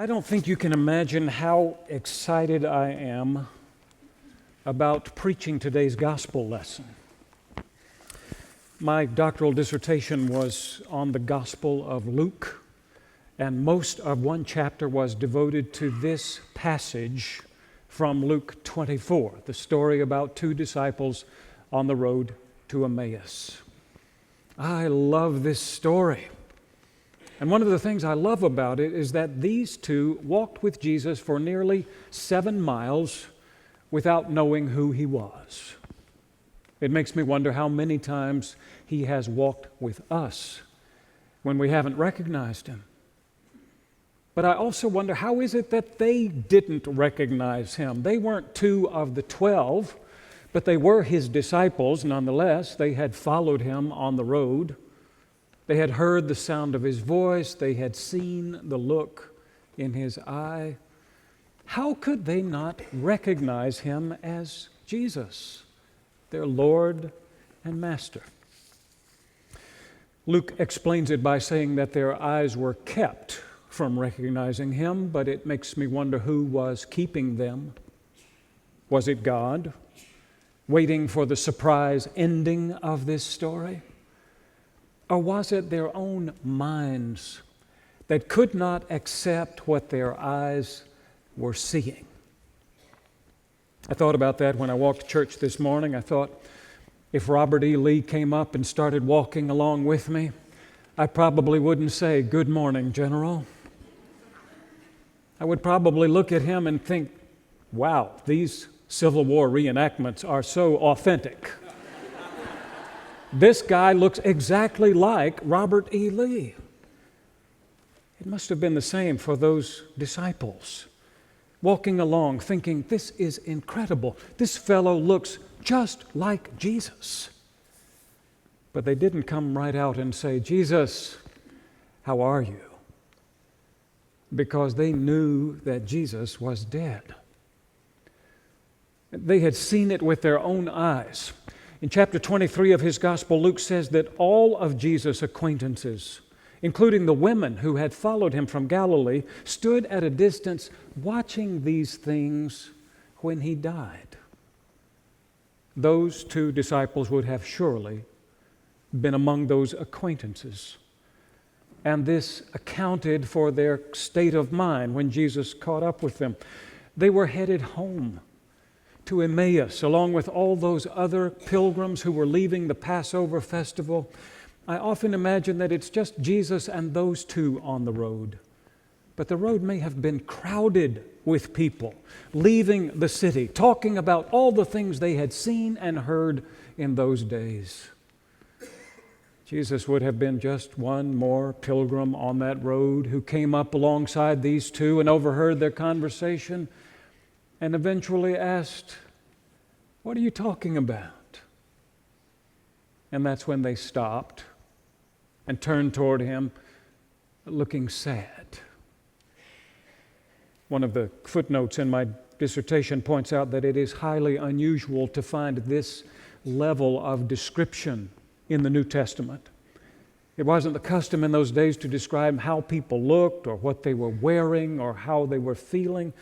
I don't think you can imagine how excited I am about preaching today's gospel lesson. My doctoral dissertation was on the Gospel of Luke, and most of one chapter was devoted to this passage from Luke 24, the story about two disciples on the road to Emmaus. I love this story. And one of the things I love about it is that these two walked with Jesus for nearly 7 miles without knowing who he was. It makes me wonder how many times he has walked with us when we haven't recognized him. But I also wonder, how is it that they didn't recognize him? They weren't 2 of the 12, but they were his disciples nonetheless. They had followed him on the road. They had heard the sound of his voice. They had seen the look in his eye. How could they not recognize him as Jesus, their Lord and Master? Luke explains it by saying that their eyes were kept from recognizing him, but it makes me wonder who was keeping them. Was it God, waiting for the surprise ending of this story? Or was it their own minds that could not accept what their eyes were seeing? I thought about that when I walked to church this morning. I thought, if Robert E. Lee came up and started walking along with me, I probably wouldn't say, "Good morning, General." I would probably look at him and think, wow, these Civil War reenactments are so authentic. This guy looks exactly like Robert E. Lee. It must have been the same for those disciples, walking along thinking, this is incredible. This fellow looks just like Jesus. But they didn't come right out and say, "Jesus, how are you?" Because they knew that Jesus was dead. They had seen it with their own eyes. In chapter 23 of his gospel, Luke says that all of Jesus' acquaintances, including the women who had followed him from Galilee, stood at a distance watching these things when he died. Those 2 disciples would have surely been among those acquaintances. And this accounted for their state of mind when Jesus caught up with them. They were headed home to Emmaus, along with all those other pilgrims who were leaving the Passover festival. I often imagine that it's just Jesus and those 2 on the road. But the road may have been crowded with people, leaving the city, talking about all the things they had seen and heard in those days. Jesus would have been just one more pilgrim on that road who came up alongside these 2 and overheard their conversation and eventually asked, "What are you talking about?" And that's when they stopped and turned toward him, looking sad. One of the footnotes in my dissertation points out that it is highly unusual to find this level of description in the New Testament. It wasn't the custom in those days to describe how people looked or what they were wearing or how they were feeling.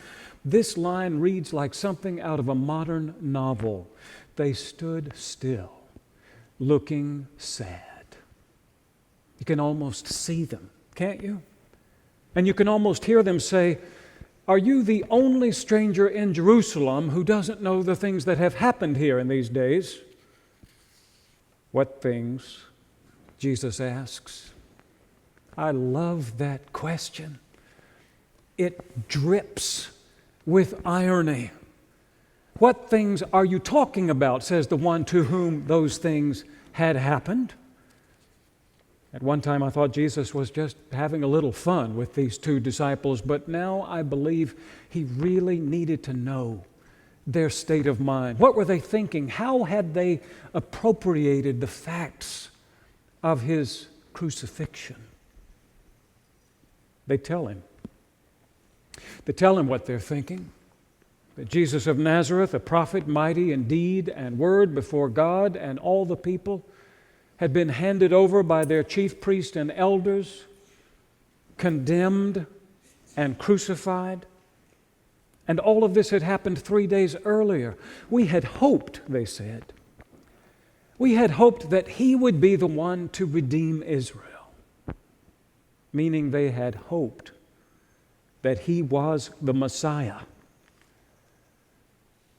This line reads like something out of a modern novel. They stood still, looking sad. You can almost see them, can't you? And you can almost hear them say, "Are you the only stranger in Jerusalem who doesn't know the things that have happened here in these days?" "What things?" Jesus asks. I love that question. It drips with irony. "What things are you talking about?" says the one to whom those things had happened. At one time I thought Jesus was just having a little fun with these 2 disciples, but now I believe he really needed to know their state of mind. What were they thinking? How had they appropriated the facts of his crucifixion? They tell him. They tell him what they're thinking. That Jesus of Nazareth, a prophet mighty in deed and word before God and all the people, had been handed over by their chief priests and elders, condemned and crucified. And all of this had happened 3 days earlier. We had hoped, they said. We had hoped that He would be the one to redeem Israel. Meaning they had hoped that He was the Messiah.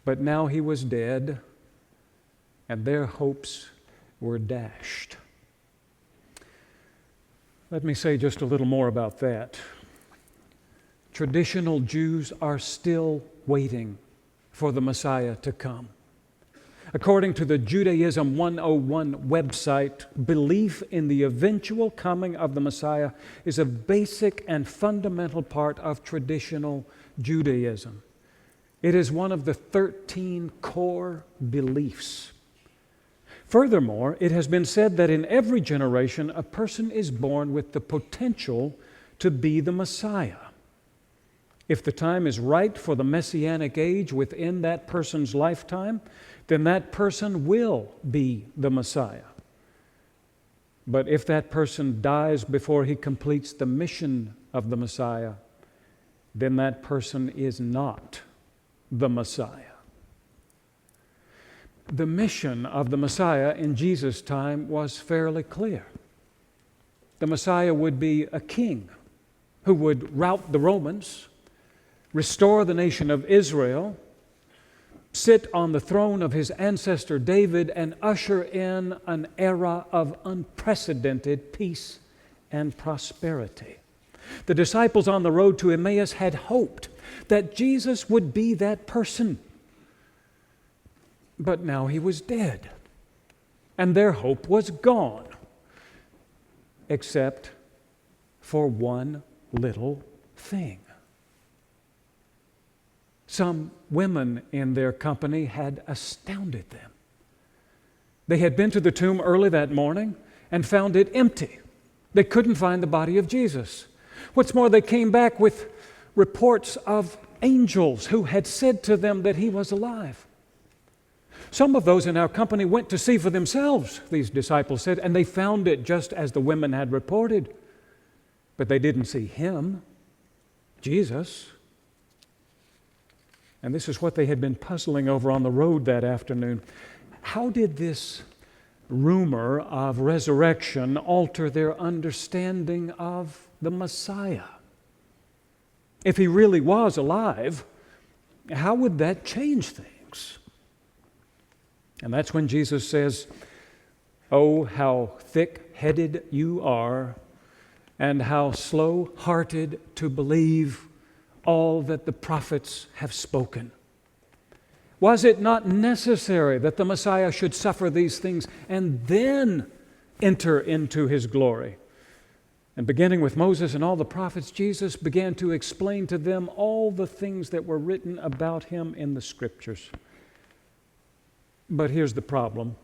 But now He was dead, and their hopes were dashed. Let me say just a little more about that. Traditional Jews are still waiting for the Messiah to come. According to the Judaism 101 website, belief in the eventual coming of the Messiah is a basic and fundamental part of traditional Judaism. It is one of the 13 core beliefs. Furthermore, it has been said that in every generation, a person is born with the potential to be the Messiah. If the time is right for the Messianic age within that person's lifetime, then that person will be the Messiah. But if that person dies before he completes the mission of the Messiah, then that person is not the Messiah. The mission of the Messiah in Jesus' time was fairly clear. The Messiah would be a king who would rout the Romans, restore the nation of Israel, sit on the throne of his ancestor David, and usher in an era of unprecedented peace and prosperity. The disciples on the road to Emmaus had hoped that Jesus would be that person. But now He was dead, and their hope was gone, except for one little thing. Some women in their company had astounded them. They had been to the tomb early that morning and found it empty. They couldn't find the body of Jesus. What's more, they came back with reports of angels who had said to them that He was alive. Some of those in our company went to see for themselves, these disciples said, and they found it just as the women had reported. But they didn't see Him, Jesus. And this is what they had been puzzling over on the road that afternoon. How did this rumor of resurrection alter their understanding of the Messiah? If He really was alive, how would that change things? And that's when Jesus says, "Oh, how thick-headed you are, and how slow-hearted to believe all that the prophets have spoken. Was it not necessary that the Messiah should suffer these things and then enter into His glory?" And beginning with Moses and all the prophets, Jesus began to explain to them all the things that were written about Him in the Scriptures. But here's the problem.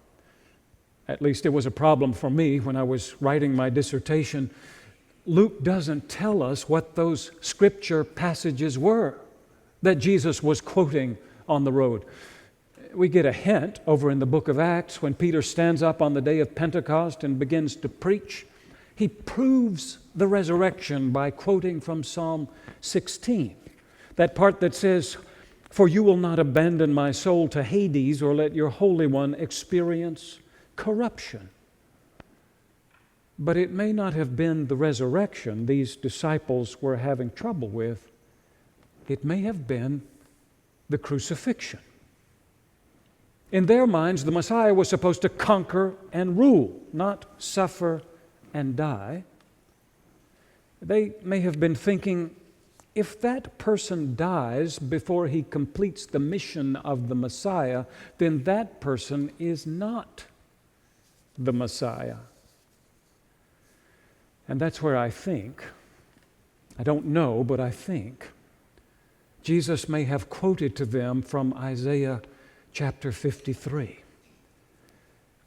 At least it was a problem for me when I was writing my dissertation. Luke doesn't tell us what those Scripture passages were that Jesus was quoting on the road. We get a hint over in the book of Acts when Peter stands up on the day of Pentecost and begins to preach. He proves the resurrection by quoting from Psalm 16, that part that says, "For you will not abandon my soul to Hades or let your Holy One experience corruption." But it may not have been the resurrection these disciples were having trouble with. It may have been the crucifixion. In their minds, the Messiah was supposed to conquer and rule, not suffer and die. They may have been thinking, if that person dies before he completes the mission of the Messiah, then that person is not the Messiah. And that's where I think, I don't know, but I think Jesus may have quoted to them from Isaiah chapter 53.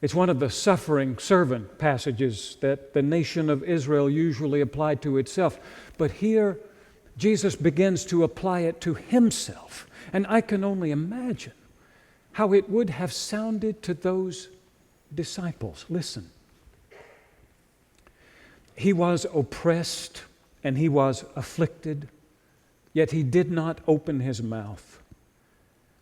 It's one of the suffering servant passages that the nation of Israel usually applied to itself. But here, Jesus begins to apply it to Himself. And I can only imagine how it would have sounded to those disciples. Listen. He was oppressed and He was afflicted, Yet he did not open his mouth.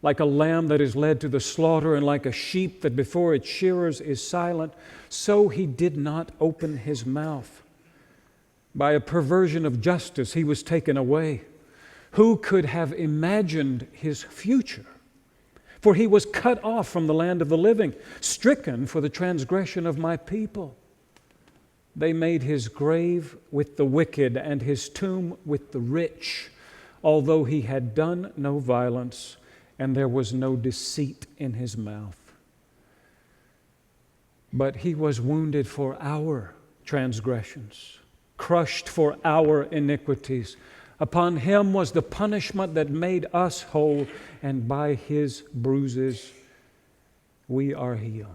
Like a lamb that is led to the slaughter, and like a sheep that before its shearers is silent, so he did not open his mouth. By a perversion of justice he was taken away. Who could have imagined his future? For he was cut off from the land of the living, stricken for the transgression of my people. They made his grave with the wicked and his tomb with the rich, although he had done no violence and there was no deceit in his mouth. But he was wounded for our transgressions, crushed for our iniquities. Upon him was the punishment that made us whole, and by his bruises we are healed.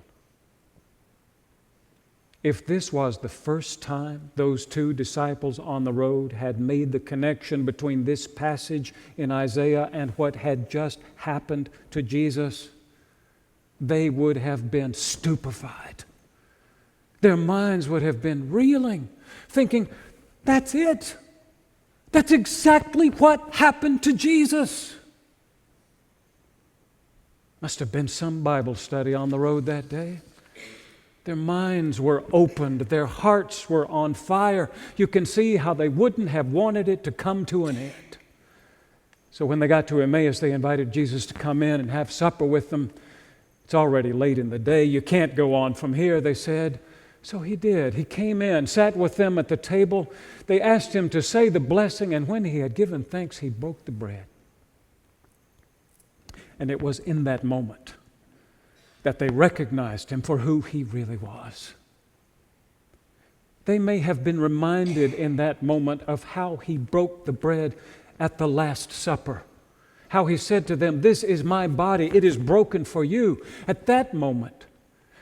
If this was the first time those two disciples on the road had made the connection between this passage in Isaiah and what had just happened to Jesus, they would have been stupefied. Their minds would have been reeling, thinking, that's it. That's exactly what happened to Jesus. Must have been some Bible study on the road that day. Their minds were opened. Their hearts were on fire. You can see how they wouldn't have wanted it to come to an end. So when they got to Emmaus, they invited Jesus to come in and have supper with them. It's already late in the day. You can't go on from here, they said. So he did. He came in, sat with them at the table. They asked him to say the blessing, and when he had given thanks, he broke the bread. And it was in that moment that they recognized him for who he really was. They may have been reminded in that moment of how he broke the bread at the Last Supper, how he said to them, "This is my body, it is broken for you." At that moment,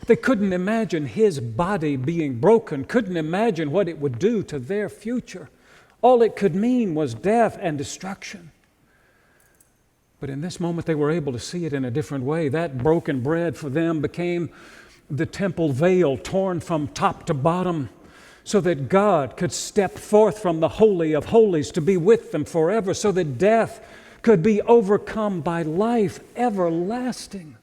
they couldn't imagine his body being broken, couldn't imagine what it would do to their future. All it could mean was death and destruction. But in this moment, they were able to see it in a different way. That broken bread for them became the temple veil torn from top to bottom so that God could step forth from the Holy of Holies to be with them forever, so that death could be overcome by life everlasting.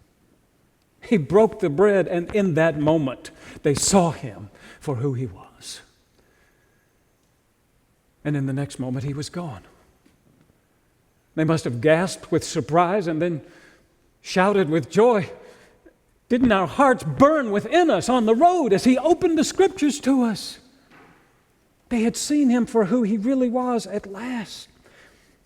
He broke the bread, and in that moment, they saw him for who he was. And in the next moment, he was gone. They must have gasped with surprise and then shouted with joy. Didn't our hearts burn within us on the road as he opened the Scriptures to us? They had seen him for who he really was at last.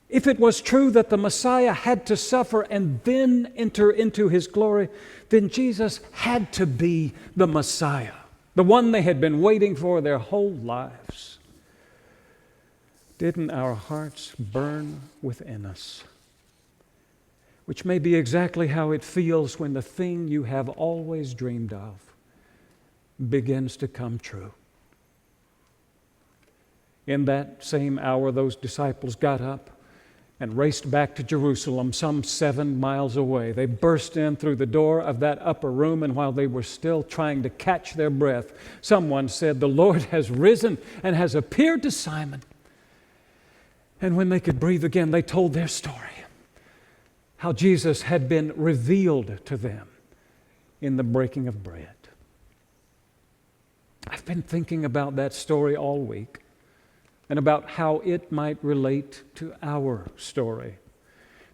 If it was true that the Messiah had to suffer and then enter into his glory, then Jesus had to be the Messiah, the one they had been waiting for their whole lives. Didn't our hearts burn within us? Which may be exactly how it feels when the thing you have always dreamed of begins to come true. In that same hour, those disciples got up and raced back to Jerusalem, some 7 miles away. They burst in through the door of that upper room, and while they were still trying to catch their breath, someone said, "The Lord has risen and has appeared to Simon." And when they could breathe again, they told their story, how Jesus had been revealed to them in the breaking of bread. I've been thinking about that story all week and about how it might relate to our story.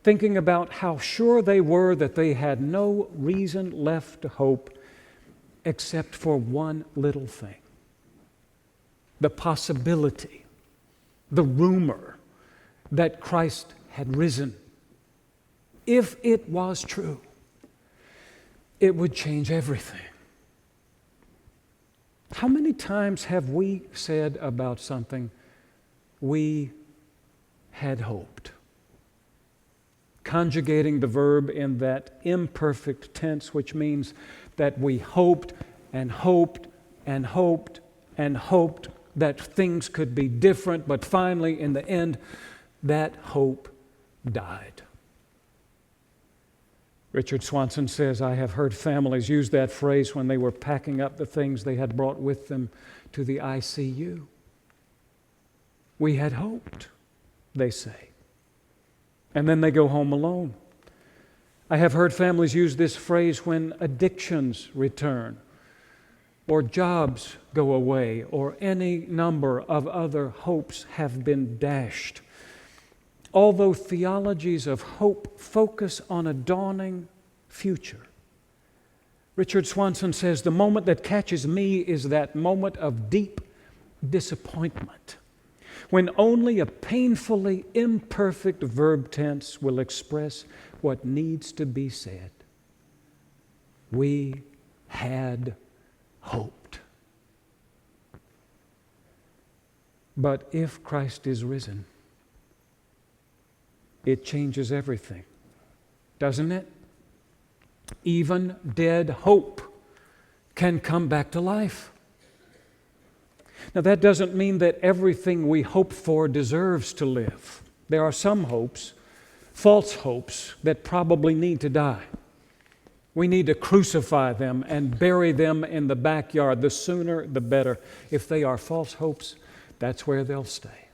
Thinking about how sure they were that they had no reason left to hope except for one little thing. The possibility, the rumor that Christ had risen. If it was true, it would change everything. How many times have we said about something, we had hoped? Conjugating the verb in that imperfect tense, which means that we hoped and hoped and hoped and hoped that things could be different, but finally, in the end, that hope died. Richard Swanson says, "I have heard families use that phrase when they were packing up the things they had brought with them to the ICU. We had hoped," they say. and then they go home alone. I have heard families use this phrase when addictions return, or jobs go away, or any number of other hopes have been dashed. Although theologies of hope focus on a dawning future, Richard Swanson says, the moment that catches me is that moment of deep disappointment, when only a painfully imperfect verb tense will express what needs to be said. We had hoped. But if Christ is risen, it changes everything, doesn't it? Even dead hope can come back to life. Now, that doesn't mean that everything we hope for deserves to live. There are some hopes, false hopes, that probably need to die. We need to crucify them and bury them in the backyard. The sooner, the better. If they are false hopes, that's where they'll stay.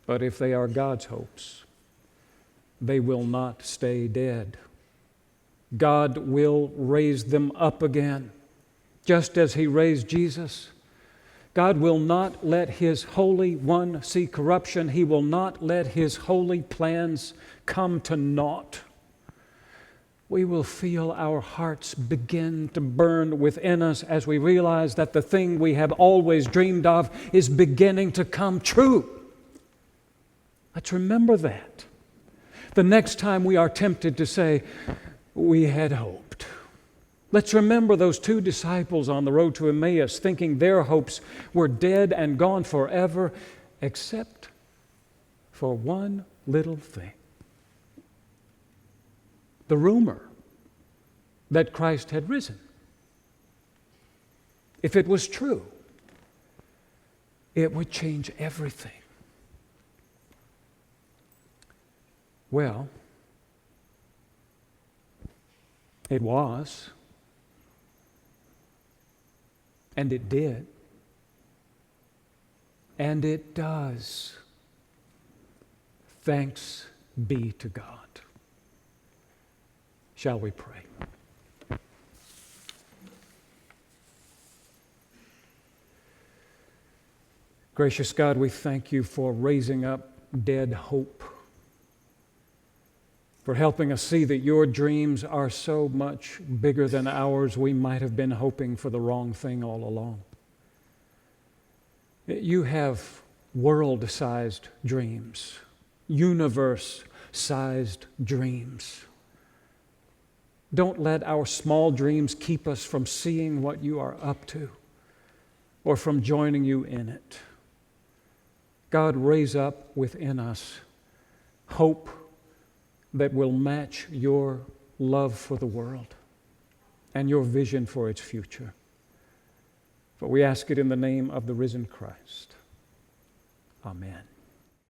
But if they are God's hopes, they will not stay dead. God will raise them up again, just as He raised Jesus. God will not let His Holy One see corruption. He will not let His holy plans come to naught. We will feel our hearts begin to burn within us as we realize that the thing we have always dreamed of is beginning to come true. Let's remember that. The next time we are tempted to say, we had hoped. Let's remember those two disciples on the road to Emmaus, thinking their hopes were dead and gone forever, except for one little thing. The rumor that Christ had risen. If it was true, it would change everything. Well, it was, and it did, and it does. Thanks be to God. Shall we pray? Gracious God, we thank You for raising up dead hope, for helping us see that Your dreams are so much bigger than ours. We might have been hoping for the wrong thing all along. You have world-sized dreams, universe-sized dreams. Don't let our small dreams keep us from seeing what You are up to or from joining You in it. God, raise up within us hope that will match Your love for the world and Your vision for its future. For we ask it in the name of the risen Christ. Amen.